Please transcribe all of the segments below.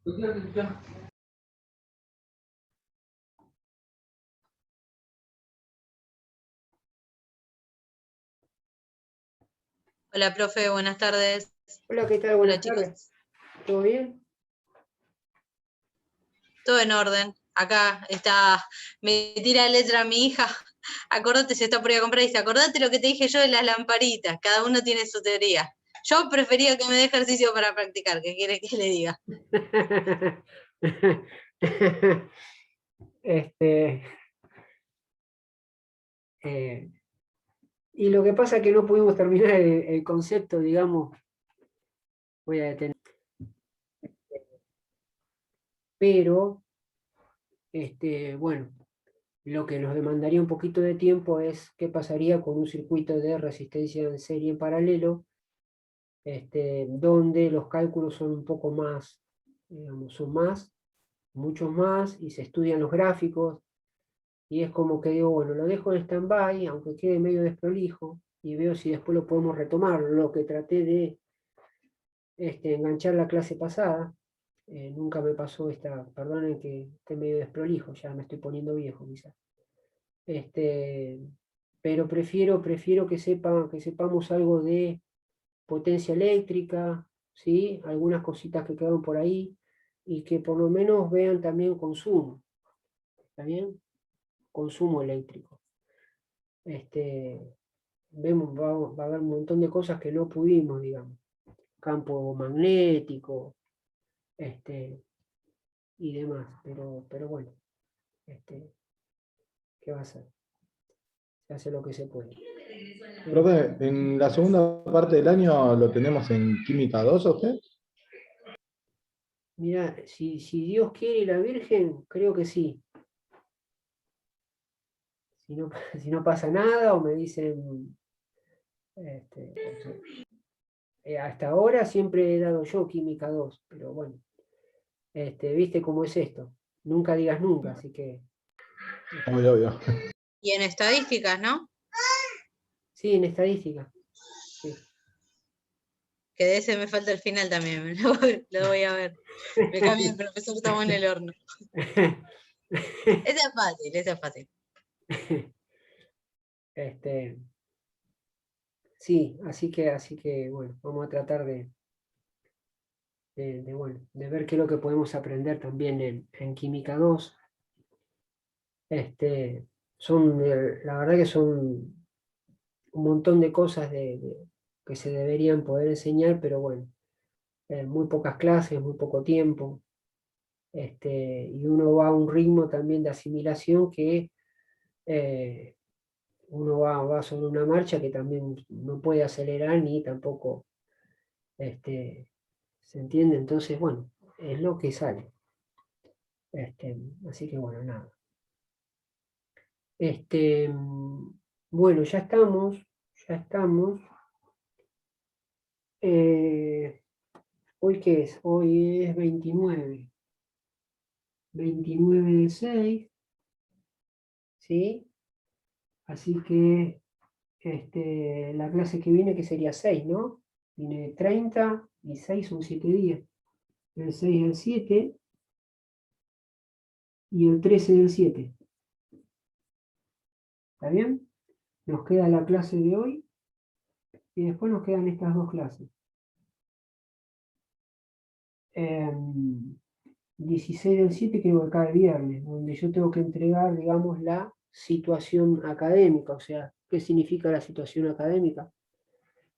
Hola, profe, buenas tardes. Hola, ¿qué tal? Buenas tardes. ¿Todo bien? Todo en orden. Acá está, me tira letra mi hija. Acordate, se está por ir a comprar y dice, acordate lo que te dije yo de las lamparitas. Cada uno tiene su teoría. Yo prefería que me dé ejercicio para practicar. ¿Qué quiere que le diga? Y lo que pasa es que no pudimos terminar el concepto, digamos, voy a detener. Pero, bueno, lo que nos demandaría un poquito de tiempo es qué pasaría con un circuito de resistencia en serie en paralelo, donde los cálculos son un poco más, digamos, son más, muchos más, y se estudian los gráficos, y es como que digo, bueno, lo dejo en stand-by, aunque quede medio desprolijo, y veo si después lo podemos retomar. Lo que traté de enganchar la clase pasada, nunca me pasó esta, perdonen que esté medio desprolijo, ya me estoy poniendo viejo quizás. Pero prefiero que sepamos algo de potencia eléctrica, ¿sí? Algunas cositas que quedaron por ahí, y que por lo menos vean también consumo, ¿está bien? Consumo eléctrico. Vemos, va a haber un montón de cosas que no pudimos, digamos. Campo magnético, y demás, pero bueno, ¿qué va a ser? Se hace lo que se puede. Profe, en la segunda parte del año lo tenemos en Química 2, ¿o usted? Mira, si Dios quiere y la Virgen, creo que sí. Si no, si no pasa nada o me dicen, hasta ahora siempre he dado yo Química 2, pero bueno, viste cómo es esto. Nunca digas nunca, así que... Obvio. Y en estadísticas, ¿no? Sí, en estadística. Sí. Que de ese me falta el final también, lo voy a ver. Me cambia el profesor, estamos en el horno. Esa es fácil. Sí, así que bueno, vamos a tratar bueno, de ver qué es lo que podemos aprender también en Química 2. La verdad que son un montón de cosas que se deberían poder enseñar, pero bueno, muy pocas clases, muy poco tiempo, y uno va a un ritmo también de asimilación que uno va sobre una marcha que también no puede acelerar ni tampoco, ¿se entiende? Entonces, bueno, es lo que sale. Así que bueno, nada. Bueno, ya estamos. ¿Hoy qué es? Hoy es 29 del 6, ¿sí? Así que la clase que viene, que sería 6, ¿no? Viene 30 y 6 son 7 días. El 6 del 7 y el 13 del 7. ¿Está bien? Nos queda la clase de hoy y después nos quedan estas dos clases. 16 del 7 creo que cae viernes, donde yo tengo que entregar, digamos, la situación académica, o sea, ¿qué significa la situación académica?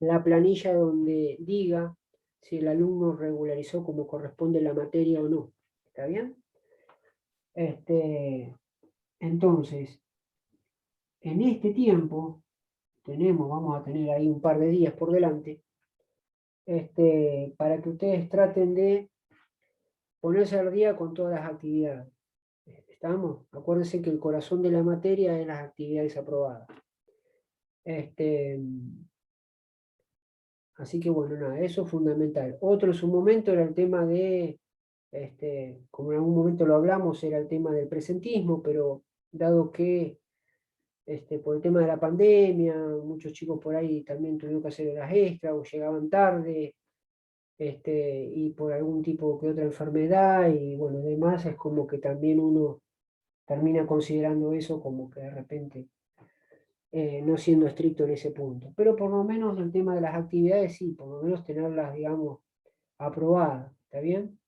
La planilla donde diga si el alumno regularizó como corresponde la materia o no. ¿Está bien? Entonces, en este tiempo, vamos a tener ahí un par de días por delante, para que ustedes traten de ponerse al día con todas las actividades. ¿Estamos? Acuérdense que el corazón de la materia es las actividades aprobadas. Así que bueno, nada, eso es fundamental. Otro en su momento era el tema de, como en algún momento lo hablamos, era el tema del presentismo, pero dado que por el tema de la pandemia, muchos chicos por ahí también tuvieron que hacer horas extras o llegaban tarde, y por algún tipo que otra enfermedad, y bueno, además es como que también uno termina considerando eso como que de repente no siendo estricto en ese punto. Pero por lo menos el tema de las actividades, sí, por lo menos tenerlas, digamos, aprobadas, ¿está bien?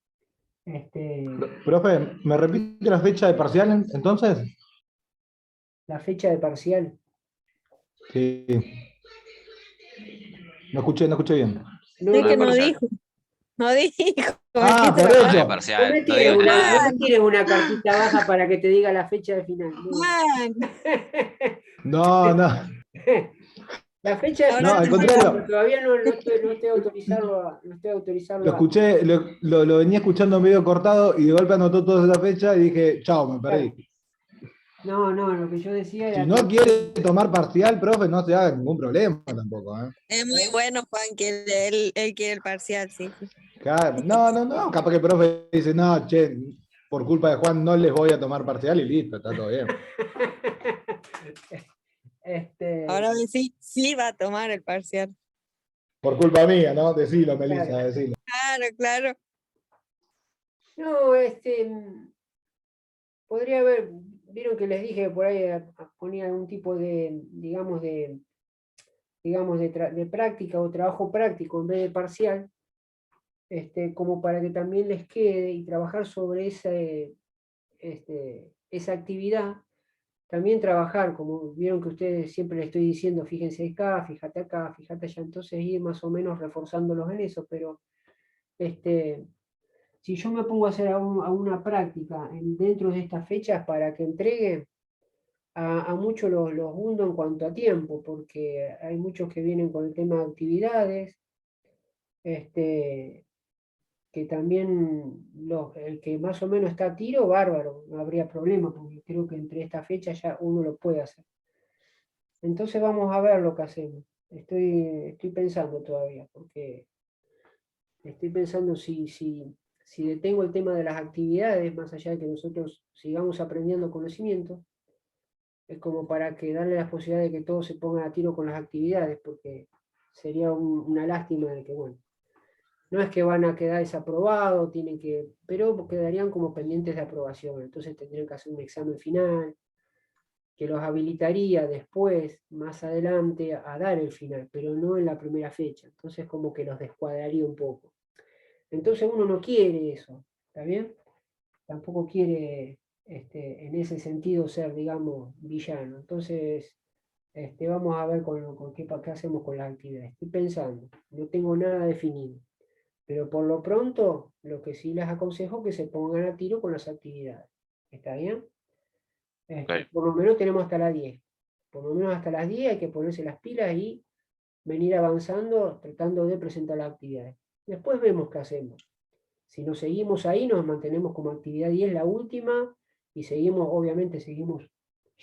Profe, ¿me repite la fecha de parcial entonces? La fecha de parcial. Sí. No escuché bien. No, Es no, que no parcial. dijo, no dijo. Ah, dijiste por la No fecha. es eso. no parcial, me no tires digas una, no nada. me tires una cartita baja para que te diga la fecha de final. No. No, no. La fecha de Ahora No, final al no sé, porque contrario. todavía no estoy autorizado Lo escuché, lo venía escuchando medio cortado y de golpe anotó toda esa fecha y dije, chao, me perdí. No, lo que yo decía Si era no que... quiere tomar parcial, profe, no se haga ningún problema tampoco, ¿eh? es muy bueno, Juan, que él quiere el parcial, sí. Claro, no, capaz que el profe dice, no, che, por culpa de Juan no les voy a tomar parcial y listo, está todo bien. Ahora sí, sí va a tomar el parcial. Por culpa mía, ¿no? Decilo, Melissa, Claro. decilo. Claro. No, podría haber, vieron que les dije que por ahí ponía algún tipo de, digamos, de práctica o trabajo práctico en vez de parcial, como para que también les quede y trabajar sobre esa actividad. También trabajar, como vieron que ustedes siempre les estoy diciendo, fíjense acá, fíjate allá, entonces ir más o menos reforzándolos en eso, pero si yo me pongo a hacer una práctica dentro de estas fechas para que entregue, a muchos los hundo en cuanto a tiempo, porque hay muchos que vienen con el tema de actividades, que también el que más o menos está a tiro, bárbaro, no habría problema, porque creo que entre esta fecha ya uno lo puede hacer. Entonces vamos a ver lo que hacemos. Estoy pensando todavía, porque estoy pensando si detengo el tema de las actividades, más allá de que nosotros sigamos aprendiendo conocimiento, es como para que darle la posibilidad de que todos se pongan a tiro con las actividades, porque sería una lástima de que, bueno, no es que van a quedar desaprobados, pero quedarían como pendientes de aprobación, entonces tendrían que hacer un examen final, que los habilitaría después, más adelante, a dar el final, pero no en la primera fecha, entonces como que los descuadraría un poco. Entonces uno no quiere eso, ¿está bien? Tampoco quiere en ese sentido ser, digamos, villano. Entonces, vamos a ver qué hacemos con las actividades. Estoy pensando, no tengo nada definido, pero por lo pronto, lo que sí les aconsejo es que se pongan a tiro con las actividades. ¿Está bien? Ok. Por lo menos tenemos hasta las 10. Por lo menos hasta las 10 hay que ponerse las pilas y venir avanzando, tratando de presentar las actividades. Después vemos qué hacemos. Si nos seguimos ahí, nos mantenemos como actividad 10 la última, y obviamente seguimos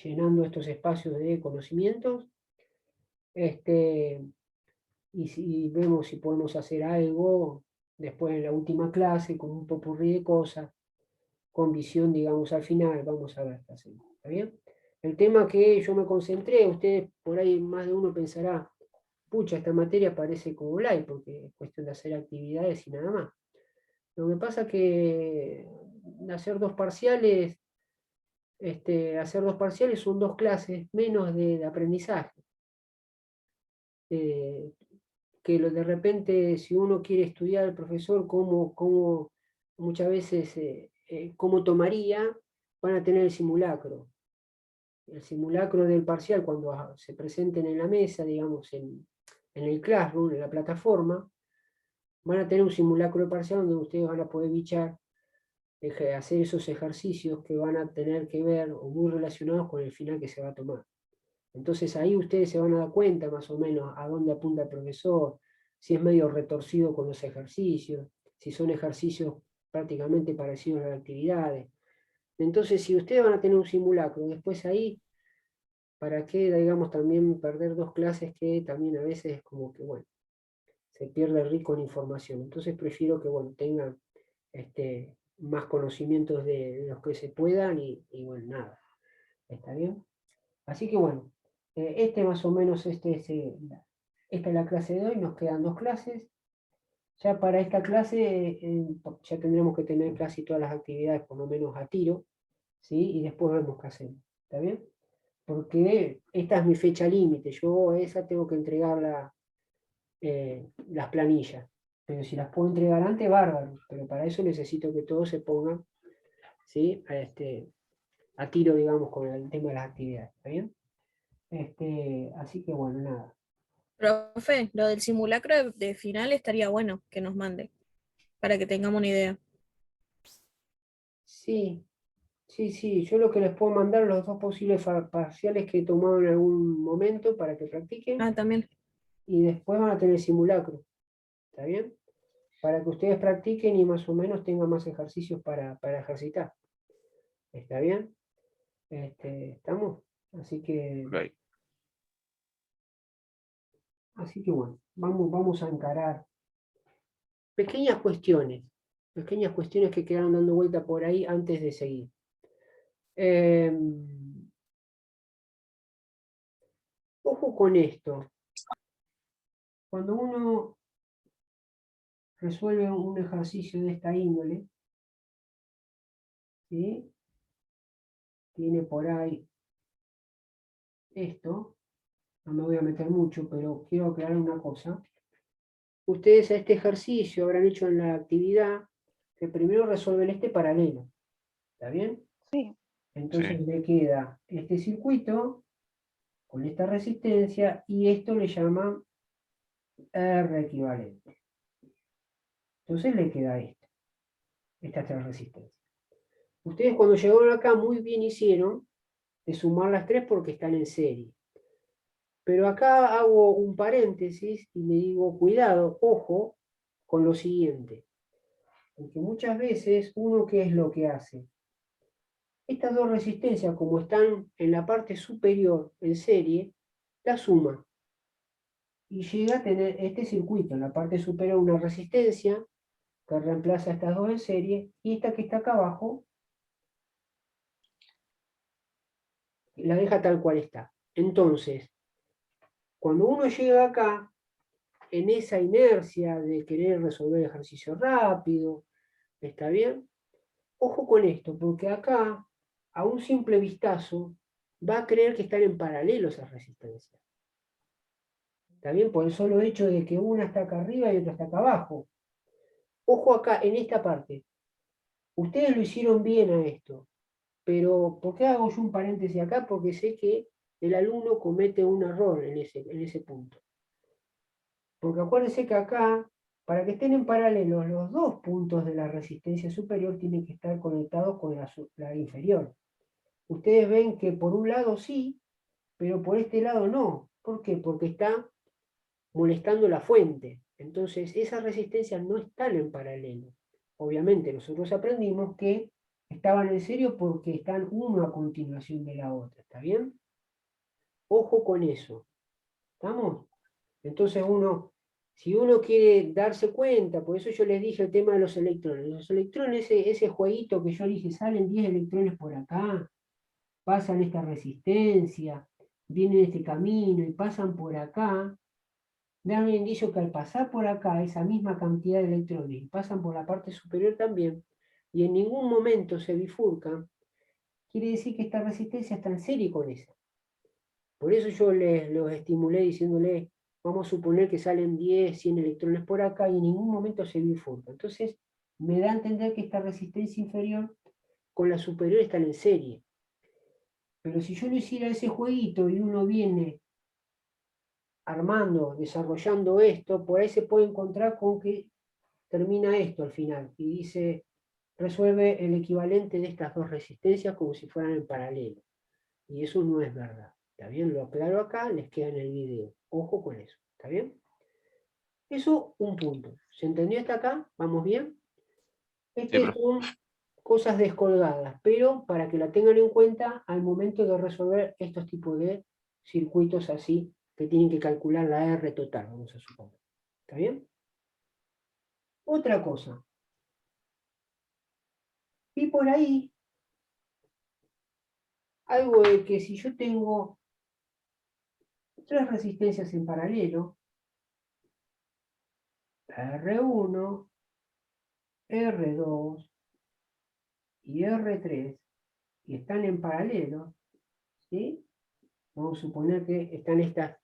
llenando estos espacios de conocimientos, y vemos si podemos hacer algo después en la última clase, con un popurrí de cosas, con visión, digamos, al final, vamos a ver qué hacemos. ¿Está bien? El tema que yo me concentré, ustedes por ahí más de uno pensará, pucha, esta materia parece como light, porque es cuestión de hacer actividades y nada más. Lo que pasa que hacer dos parciales, son 2 clases menos de aprendizaje. Que de repente, si uno quiere estudiar al profesor, cómo muchas veces, cómo tomaría, van a tener el simulacro. El simulacro del parcial, cuando se presenten en la mesa, digamos, en el Classroom, en la plataforma, van a tener un simulacro de parcial donde ustedes van a poder bichar, hacer esos ejercicios que van a tener que ver o muy relacionados con el final que se va a tomar. Entonces ahí ustedes se van a dar cuenta más o menos a dónde apunta el profesor, si es medio retorcido con los ejercicios, si son ejercicios prácticamente parecidos a las actividades. Entonces, si ustedes van a tener un simulacro, después ahí, ¿para qué, digamos, también perder 2 clases que también a veces es como que, bueno, se pierde rico en información? Entonces prefiero que, bueno, tengan más conocimientos de los que se puedan y bueno, nada. ¿Está bien? Así que bueno, más o menos esta es la clase de hoy, nos quedan 2 clases, Ya para esta clase ya tendremos que tener casi todas las actividades, por lo menos a tiro, ¿sí? Y después vemos qué hacemos. ¿Está bien? Porque esta es mi fecha límite. Yo a esa tengo que entregar las planillas. Pero si las puedo entregar antes, bárbaro. Pero para eso necesito que todos se pongan, ¿sí? A tiro, digamos, con el tema de las actividades. ¿Está bien? Así que bueno, nada. Profe, lo del simulacro de final estaría bueno que nos mande, para que tengamos una idea. Sí, sí. Yo lo que les puedo mandar los dos posibles parciales que he tomado en algún momento para que practiquen. Ah, también. Y después van a tener simulacro. ¿Está bien? Para que ustedes practiquen y más o menos tengan más ejercicios para ejercitar. ¿Está bien? ¿Estamos? Así que bueno, vamos a encarar pequeñas cuestiones que quedaron dando vuelta por ahí antes de seguir. Ojo con esto. Cuando uno resuelve un ejercicio de esta índole, ¿sí? Tiene por ahí esto, no me voy a meter mucho, pero quiero aclarar una cosa. Ustedes a este ejercicio habrán hecho en la actividad que primero resuelven este paralelo. ¿Está bien? Sí. Entonces Sí. le queda este circuito con esta resistencia y esto le llaman R equivalente. Entonces le queda esto. Esta es la resistencia. Ustedes cuando llegaron acá muy bien hicieron de sumar las tres porque están en serie. Pero acá hago un paréntesis y le digo, cuidado, ojo con lo siguiente. Porque muchas veces uno, ¿qué es lo que hace? Estas dos resistencias, como están en la parte superior en serie, la suma. Y llega a tener este circuito, en la parte superior una resistencia que reemplaza estas dos en serie, y esta que está acá abajo la deja tal cual está. Entonces, cuando uno llega acá, en esa inercia de querer resolver ejercicio rápido, ¿está bien? Ojo con esto, porque acá, a un simple vistazo, va a creer que están en paralelo esas resistencias. ¿Está bien? Por el solo hecho de que una está acá arriba y otra está acá abajo. Ojo acá, en esta parte. Ustedes lo hicieron bien a esto, pero ¿por qué hago yo un paréntesis acá? Porque sé que el alumno comete un error en ese punto. Porque acuérdense que acá, para que estén en paralelo, los dos puntos de la resistencia superior tienen que estar conectados con la inferior. Ustedes ven que por un lado sí, pero por este lado no. ¿Por qué? Porque está molestando la fuente. Entonces, esas resistencias no están en paralelo. Obviamente, nosotros aprendimos que estaban en serio porque están uno a continuación de la otra. ¿Está bien? Ojo con eso. ¿Estamos? Entonces si uno quiere darse cuenta, por eso yo les dije el tema de los electrones. Los electrones, ese jueguito que yo dije, salen 10 electrones por acá, pasan esta resistencia, vienen este camino y pasan por acá, dan un indicio que al pasar por acá, esa misma cantidad de electrones, y pasan por la parte superior también, y en ningún momento se bifurcan, quiere decir que esta resistencia está en serie con esa. Por eso yo los estimulé diciéndole, vamos a suponer que salen 10, 100 electrones por acá y en ningún momento se bifurca. Entonces, me da a entender que esta resistencia inferior con la superior están en serie. Pero si yo lo hiciera ese jueguito y uno viene armando, desarrollando esto, por ahí se puede encontrar con que termina esto al final y dice, resuelve el equivalente de estas dos resistencias como si fueran en paralelo. Y eso no es verdad. ¿Está bien? Lo aclaro acá, les queda en el video. Ojo con eso. ¿Está bien? Eso, un punto. ¿Se entendió hasta acá? ¿Vamos bien? Estas son cosas descolgadas, pero para que la tengan en cuenta al momento de resolver estos tipos de circuitos así, que tienen que calcular la R total, vamos a suponer. ¿Está bien? Otra cosa. Y por ahí, algo de que si yo tengo tres resistencias en paralelo, R1, R2 y R3, y están en paralelo, ¿sí? Vamos a suponer que están estas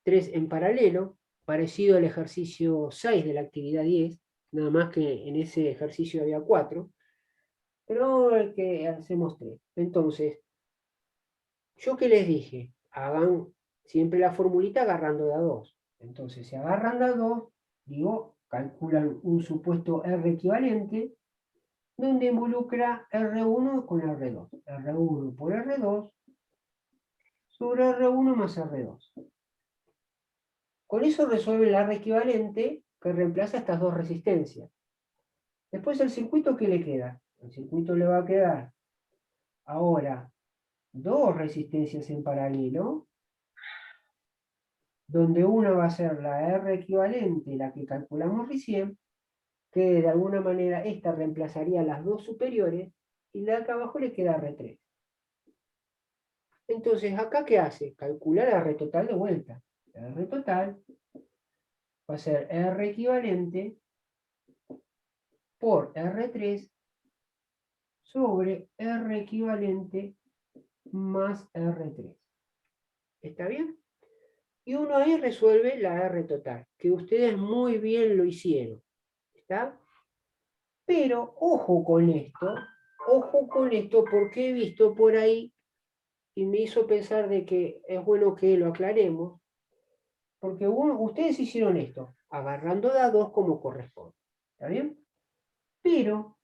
tres en paralelo, parecido al ejercicio 6 de la actividad 10, nada más que en ese ejercicio había 4, pero el que hacemos 3. Entonces, ¿yo qué les dije? Hagan siempre la formulita agarrando de a 2. Entonces, si agarran de a 2, digo, calculan un supuesto R equivalente, donde involucra R1 con R2. R1 por R2 sobre R1 más R2. Con eso resuelve la R equivalente que reemplaza estas dos resistencias. Después el circuito, ¿qué le queda? El circuito le va a quedar ahora dos resistencias en paralelo, donde una va a ser la R equivalente, la que calculamos recién, que de alguna manera esta reemplazaría las dos superiores, y la de acá abajo le queda R3. Entonces, ¿acá qué hace? Calcular la R total de vuelta. La R total va a ser R equivalente por R3 sobre R equivalente más R3. ¿Está bien? Y uno ahí resuelve la R total, que ustedes muy bien lo hicieron. ¿Está? Pero ojo con esto porque he visto por ahí y me hizo pensar de que es bueno que lo aclaremos, porque ustedes hicieron esto, agarrando dados como corresponde. ¿Está bien? Pero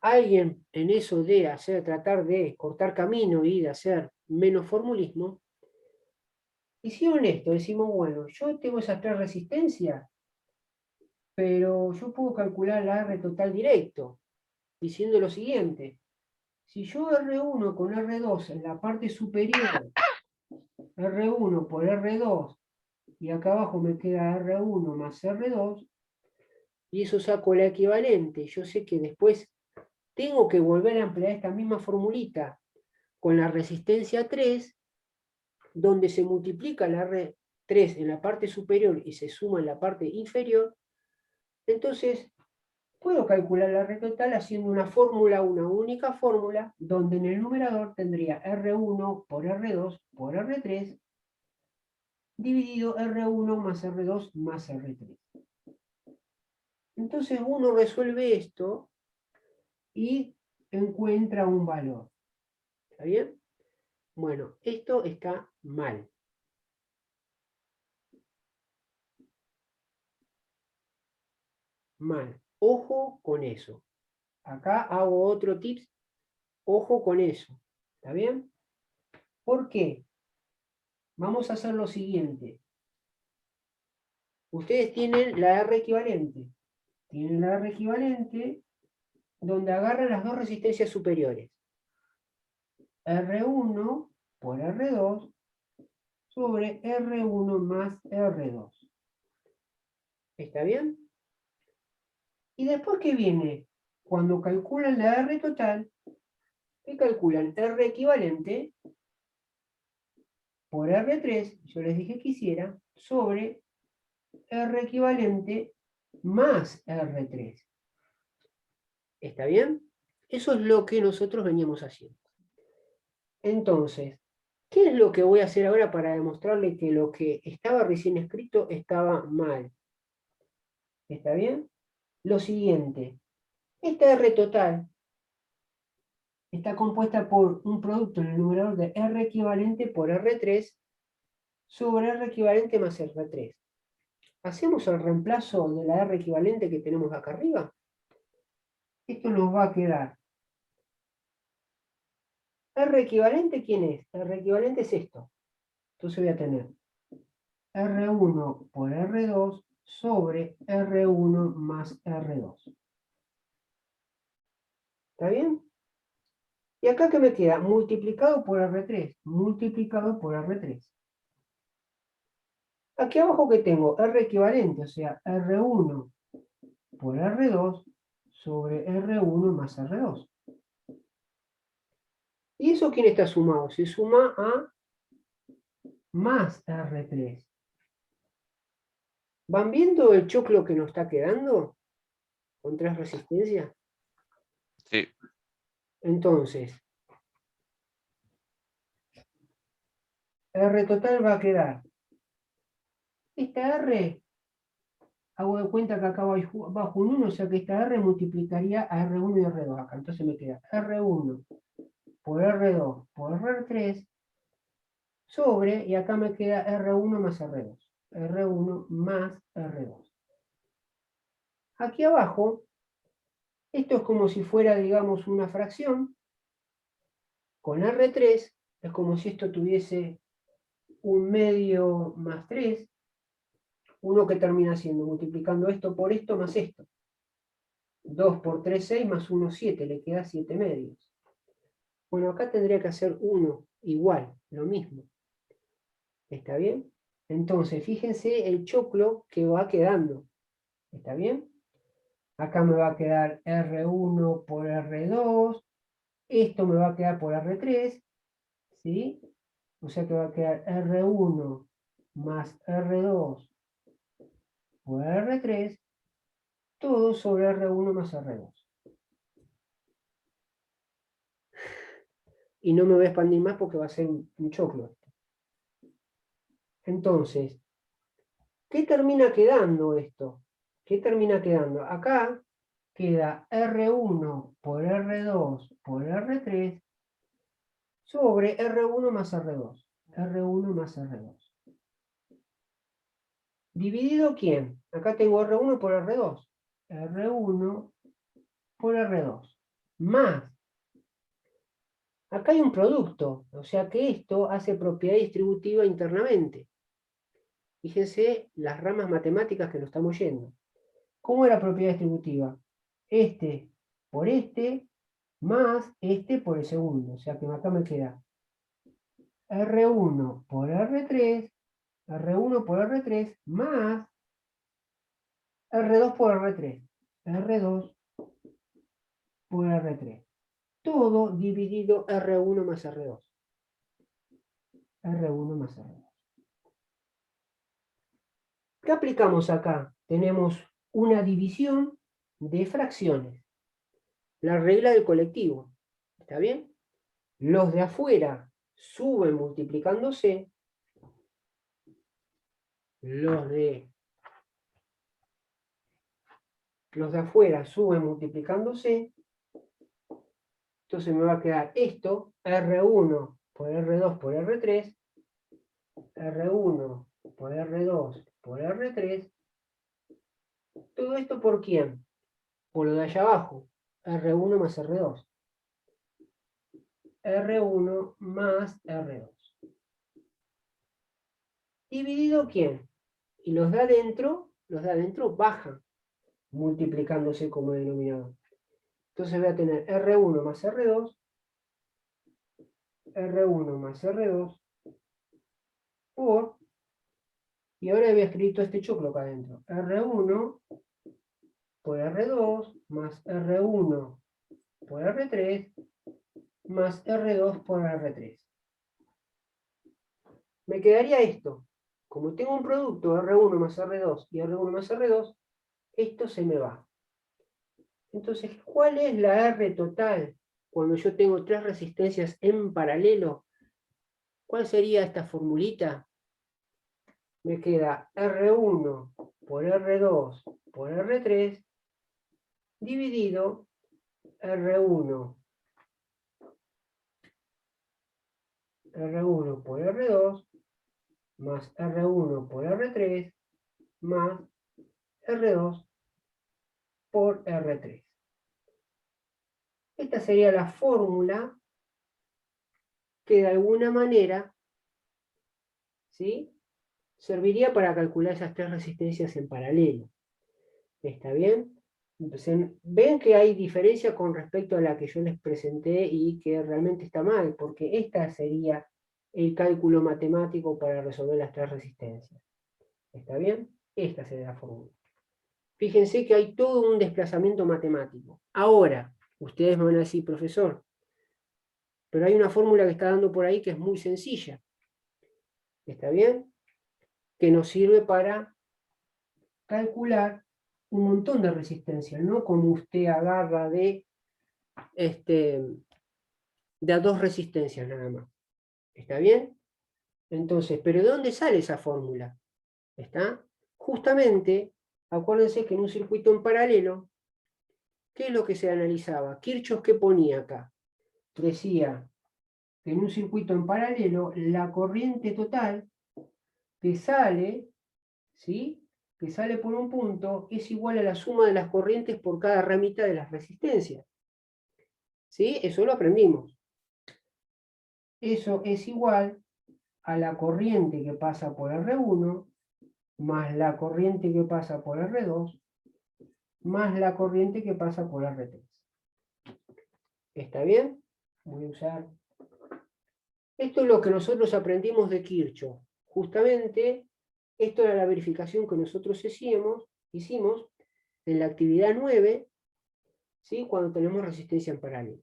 alguien en eso de tratar de cortar camino y de hacer menos formulismo, hicieron esto, decimos, bueno, yo tengo esas tres resistencias, pero yo puedo calcular la R total directo, diciendo lo siguiente: si yo R1 con R2 en la parte superior, R1 por R2, y acá abajo me queda R1 más R2, y eso saco la equivalente, yo sé que después tengo que volver a emplear esta misma formulita con la resistencia 3, donde se multiplica la R3 en la parte superior y se suma en la parte inferior. Entonces, puedo calcular la R total haciendo una fórmula, una única fórmula, donde en el numerador tendría R1 por R2 por R3, dividido R1 más R2 más R3. Entonces uno resuelve esto y encuentra un valor. ¿Está bien? Bueno, esto está mal. Mal. Ojo con eso. Acá hago otro tips. Ojo con eso. ¿Está bien? ¿Por qué? Vamos a hacer lo siguiente. Ustedes tienen la R equivalente. Tienen la R equivalente donde agarran las dos resistencias superiores. R1 por R2 sobre R1 más R2. ¿Está bien? Y después, ¿qué viene? Cuando calculan la R total, ¿qué calculan? R equivalente por R3, yo les dije que hiciera, sobre R equivalente más R3. ¿Está bien? Eso es lo que nosotros veníamos haciendo. Entonces, ¿qué es lo que voy a hacer ahora para demostrarle que lo que estaba recién escrito estaba mal? ¿Está bien? Lo siguiente, esta R total está compuesta por un producto en el numerador de R equivalente por R3 sobre R equivalente más R3. ¿Hacemos el reemplazo de la R equivalente que tenemos acá arriba? Esto nos va a quedar. ¿R equivalente quién es? R equivalente es esto. Entonces voy a tener R1 por R2 sobre R1 más R2. ¿Está bien? ¿Y acá qué me queda? Multiplicado por R3. Multiplicado por R3. Aquí abajo que tengo R equivalente, o sea, R1 por R2 sobre R1 más R2. ¿Y eso quién está sumado? Se suma a más R3. ¿Van viendo el choclo que nos está quedando? Con 3 resistencias. Sí. Entonces, R total va a quedar. Esta R, hago de cuenta que acá bajo un 1, o sea que esta R multiplicaría a R1 y R2 acá. Entonces me queda R1 por R2 por R3 sobre, y acá me queda R1 más R2. R1 más R2. Aquí abajo, esto es como si fuera, digamos, una fracción. Con R3 es como si esto tuviese un medio más 3, uno que termina siendo, multiplicando esto por esto más esto. 2 por 3, 6, más 1, 7, le queda 7 medios. Bueno, acá tendría que hacer 1 igual, lo mismo. ¿Está bien? Entonces, fíjense el choclo que va quedando. ¿Está bien? Acá me va a quedar R1 por R2, esto me va a quedar por R3, ¿sí? O sea que va a quedar R1 más R2 por R3, todo sobre R1 más R2. Y no me voy a expandir más porque va a ser un choclo. Entonces, ¿qué termina quedando esto? ¿Qué termina quedando? Acá queda R1 por R2 por R3 sobre R1 más R2. R1 más R2. ¿Dividido quién? Acá tengo R1 por R2. R1 por R2. Más. Acá hay un producto. O sea que esto hace propiedad distributiva internamente. Fíjense las ramas matemáticas que nos estamos yendo. ¿Cómo era propiedad distributiva? Este por este más este por el segundo. O sea que acá me queda R1 por R3, R1 por R3 más R2 por R3, R2 por R3. Todo dividido R1 más R2. R1 más R2. ¿Qué aplicamos acá? Tenemos una división de fracciones. La regla del colectivo. ¿Está bien? Los de afuera suben multiplicándose. Los de afuera suben multiplicándose. Entonces me va a quedar esto, R1 por R2 por R3, R1 por R2 por R3. ¿Todo esto por quién? Por lo de allá abajo, R1 más R2. R1 más R2. ¿Dividido quién? Y los de adentro bajan, multiplicándose como denominador. Entonces voy a tener R1 más R2, R1 más R2, por, y ahora había escrito este choclo acá adentro, R1 por R2, más R1 por R3, más R2 por R3. Me quedaría esto. Como tengo un producto R1 más R2 y R1 más R2, esto se me va. Entonces, ¿cuál es la R total cuando yo tengo 3 resistencias en paralelo? ¿Cuál sería esta formulita? Me queda R1 por R2 por R3 dividido R1 por R2 más R1 por R3 más R2 por R3. Esta sería la fórmula que de alguna manera, ¿sí?, serviría para calcular esas 3 resistencias en paralelo. ¿Está bien? Entonces, ven que hay diferencia con respecto a la que yo les presenté y que realmente está mal, porque esta sería el cálculo matemático para resolver las 3 resistencias. ¿Está bien? Esta sería la fórmula. Fíjense que hay todo un desplazamiento matemático. Ahora, ustedes me van a decir, profesor, pero hay una fórmula que está dando por ahí que es muy sencilla. ¿Está bien? Que nos sirve para calcular un montón de resistencias, no como usted agarra de a dos resistencias nada más. ¿Está bien? Entonces, ¿pero de dónde sale esa fórmula? ¿Está? Justamente, acuérdense que en un circuito en paralelo, ¿qué es lo que se analizaba? Kirchhoff, ¿qué ponía acá? Decía que en un circuito en paralelo, la corriente total que sale, ¿sí?, que sale por un punto, es igual a la suma de las corrientes por cada ramita de las resistencias. ¿Sí? Eso lo aprendimos. Eso es igual a la corriente que pasa por R1, más la corriente que pasa por R2, más la corriente que pasa por R3. ¿Está bien? Voy a usar... Esto es lo que nosotros aprendimos de Kirchhoff. Justamente, esto era la verificación que nosotros hicimos en la actividad 9, ¿sí?, cuando tenemos resistencia en paralelo.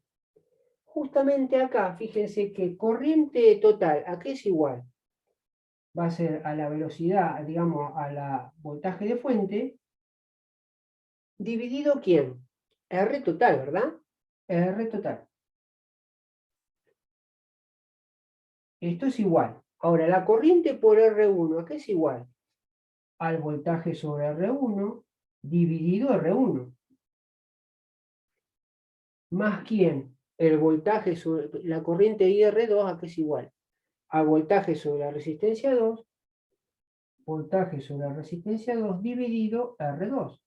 Justamente acá, fíjense que corriente total, ¿a qué es igual? Va a ser a la velocidad, digamos, a la voltaje de fuente, dividido ¿quién? R total, ¿verdad? R total. Esto es igual. Ahora, la corriente por R1, ¿a qué es igual? Al voltaje sobre R1 dividido R1. ¿Más quién? El voltaje sobre la corriente IR2, ¿a qué es igual? Al voltaje sobre la resistencia 2, voltaje sobre la resistencia 2 dividido R2.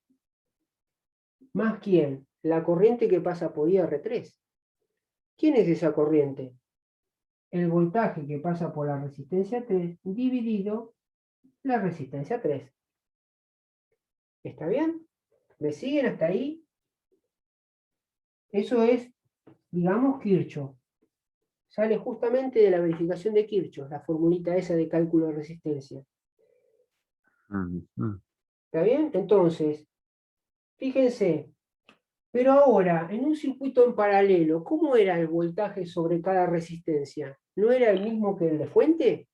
¿Más quién? La corriente que pasa por IR3. ¿Quién es esa corriente? El voltaje que pasa por la resistencia 3 dividido la resistencia 3. ¿Está bien? ¿Me siguen hasta ahí? Eso es, digamos, Kirchhoff. Sale justamente de la verificación de Kirchhoff, la formulita esa de cálculo de resistencia. ¿Está bien? Entonces, fíjense, pero ahora, en un circuito en paralelo, ¿cómo era el voltaje sobre cada resistencia? ¿No era el mismo que el de fuente?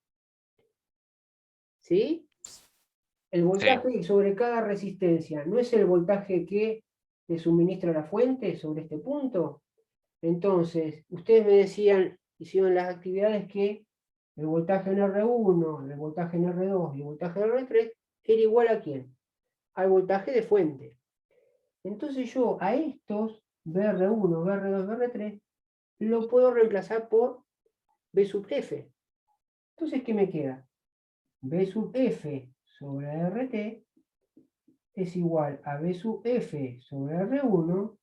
¿Sí? El voltaje sobre cada resistencia, ¿no es el voltaje que le suministra la fuente sobre este punto? Entonces, ustedes me decían, hicieron las actividades que el voltaje en R1, el voltaje en R2 y el voltaje en R3 era igual ¿a quién? Al voltaje de fuente. Entonces yo a estos, BR1, BR2, BR3, lo puedo reemplazar por B sub F. Entonces, ¿qué me queda? B sub F sobre RT es igual a B sub F sobre R1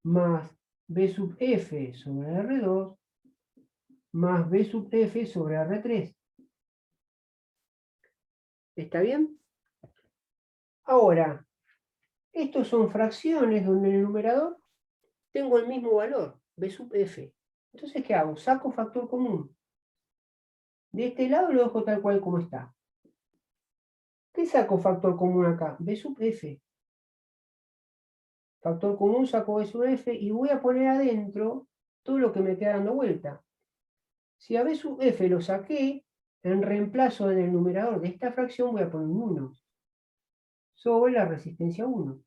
más B sub F sobre R2 más B sub F sobre R3. ¿Está bien? Ahora, estos son fracciones donde en el numerador tengo el mismo valor, B sub F. Entonces, ¿qué hago? Saco factor común. De este lado lo dejo tal cual como está. ¿Qué saco factor común acá? B sub F. Factor común saco B sub F y voy a poner adentro todo lo que me queda dando vuelta. Si a B sub F lo saqué, en reemplazo en el numerador de esta fracción voy a poner un 1 sobre la resistencia 1.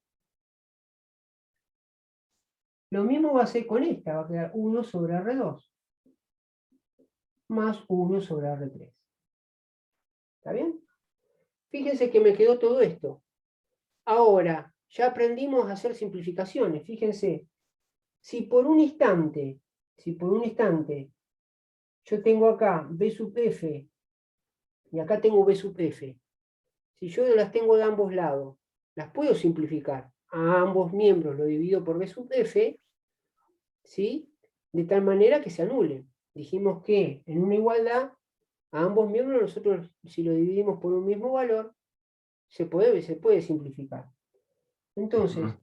Lo mismo va a ser con esta, va a quedar 1 sobre R2 más 1 sobre R3. ¿Está bien? Fíjense que me quedó todo esto. Ahora, ya aprendimos a hacer simplificaciones. Fíjense, si por un instante yo tengo acá B sub F y acá tengo B sub F, si yo las tengo de ambos lados, las puedo simplificar. A ambos miembros lo divido por B sub F, ¿sí?, de tal manera que se anulen. Dijimos que en una igualdad, a ambos miembros nosotros, si lo dividimos por un mismo valor, se puede simplificar. Entonces,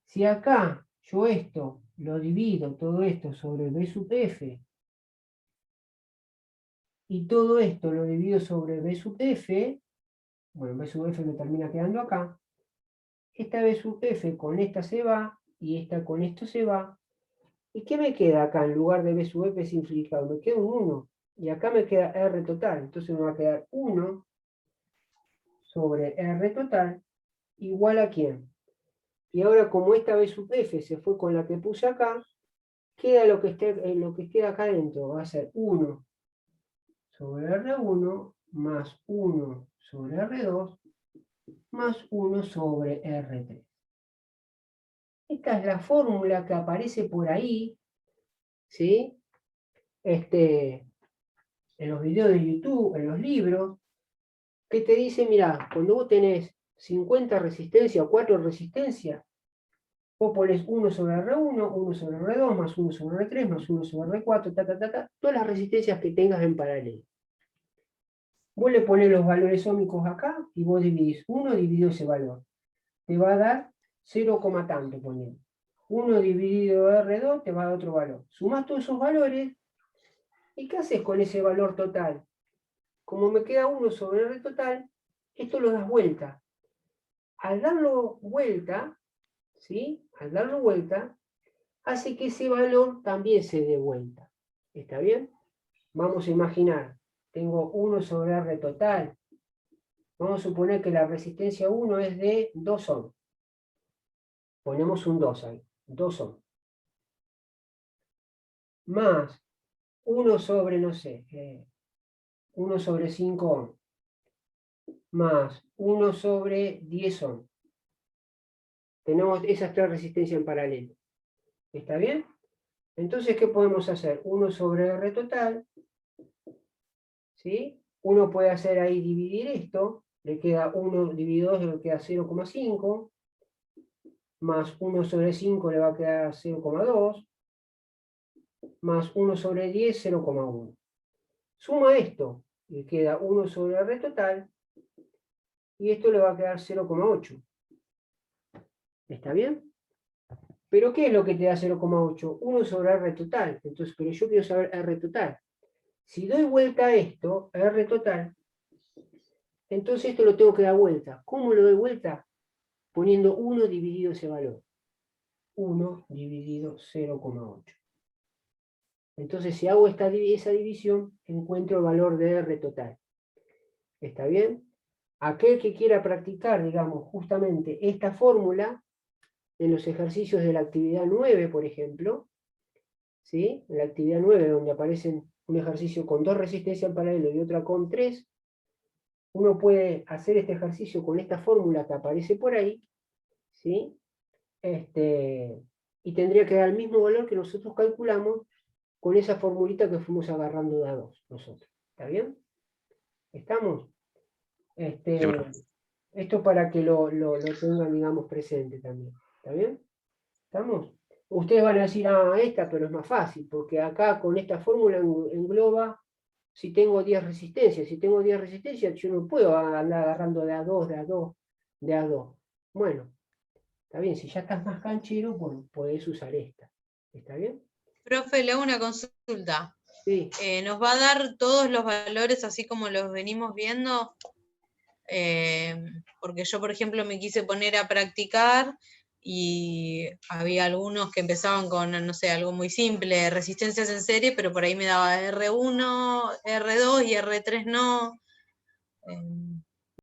si acá yo esto lo divido, todo esto sobre B sub F, y todo esto lo divido sobre B sub F, bueno, B sub F me termina quedando acá, esta B sub F con esta se va, y esta con esto se va, ¿y qué me queda acá en lugar de B sub F simplificado? Me queda un 1, y acá me queda R total, entonces me va a quedar 1 sobre R total, igual a quién. Y ahora como esta B sub F se fue con la que puse acá, queda lo que queda acá adentro. Va a ser 1 sobre R1 más 1 sobre R2 más 1 sobre R3. Esta es la fórmula que aparece por ahí, ¿sí? En los videos de YouTube, en los libros, que te dice, mira, cuando vos tenés 50 resistencias o 4 resistencias, vos pones 1 sobre R1, 1 sobre R2, más 1 sobre R3, más 1 sobre R4, todas las resistencias que tengas en paralelo. Vos le pones los valores ómicos acá y vos dividís 1 dividido ese valor. Te va a dar 0, tanto, ponele. 1 dividido R2 te va a dar otro valor. Sumás todos esos valores y ¿qué haces con ese valor total? Como me queda 1 sobre R total, esto lo das vuelta. Al darlo vuelta, ¿sí? Al darlo vuelta, hace que ese valor también se dé vuelta. ¿Está bien? Vamos a imaginar, tengo 1 sobre R total. Vamos a suponer que la resistencia 1 es de 2 ohms. Ponemos un 2 ahí, 2 ohms. Más 1 sobre, no sé, 1 sobre 5 ohms. Más 1 sobre 10 ohms. Tenemos esas tres resistencias en paralelo. ¿Está bien? Entonces, ¿qué podemos hacer? 1 sobre R total, ¿sí? Uno puede hacer ahí dividir esto, le queda 1 dividido 2, le queda 0,5, más 1 sobre 5 le va a quedar 0,2, más 1 sobre 10, 0,1. Suma esto, le queda 1 sobre R total, y esto le va a quedar 0,8. ¿Está bien? ¿Pero qué es lo que te da 0,8? 1 sobre R total. Entonces, pero yo quiero saber R total. Si doy vuelta a esto, a R total, entonces esto lo tengo que dar vuelta. ¿Cómo lo doy vuelta? Poniendo 1 dividido ese valor. 1 dividido 0,8. Entonces, si hago esa división, encuentro el valor de R total. ¿Está bien? Aquel que quiera practicar, digamos, justamente esta fórmula, en los ejercicios de la actividad 9, por ejemplo, ¿sí? En la actividad 9, donde aparecen un ejercicio con 2 resistencias en paralelo y otra con 3, uno puede hacer este ejercicio con esta fórmula que aparece por ahí, ¿sí? Y tendría que dar el mismo valor que nosotros calculamos con esa formulita que fuimos agarrando de a 2 nosotros. ¿Está bien? ¿Estamos? Esto para que lo tengan, digamos, presente también. ¿Está bien? ¿Estamos? Ustedes van a decir, esta, pero es más fácil, porque acá con esta fórmula engloba si tengo 10 resistencias. Si tengo 10 resistencias, yo no puedo andar agarrando de a 2, de a 2, de a 2. Bueno, está bien, si ya estás más canchero, bueno, podés usar esta. ¿Está bien? Profe, le hago una consulta. Sí. ¿Nos va a dar todos los valores así como los venimos viendo? Porque yo, por ejemplo, me quise poner a practicar y había algunos que empezaban con, no sé, algo muy simple, resistencias en serie, pero por ahí me daba R1, R2 y R3 no.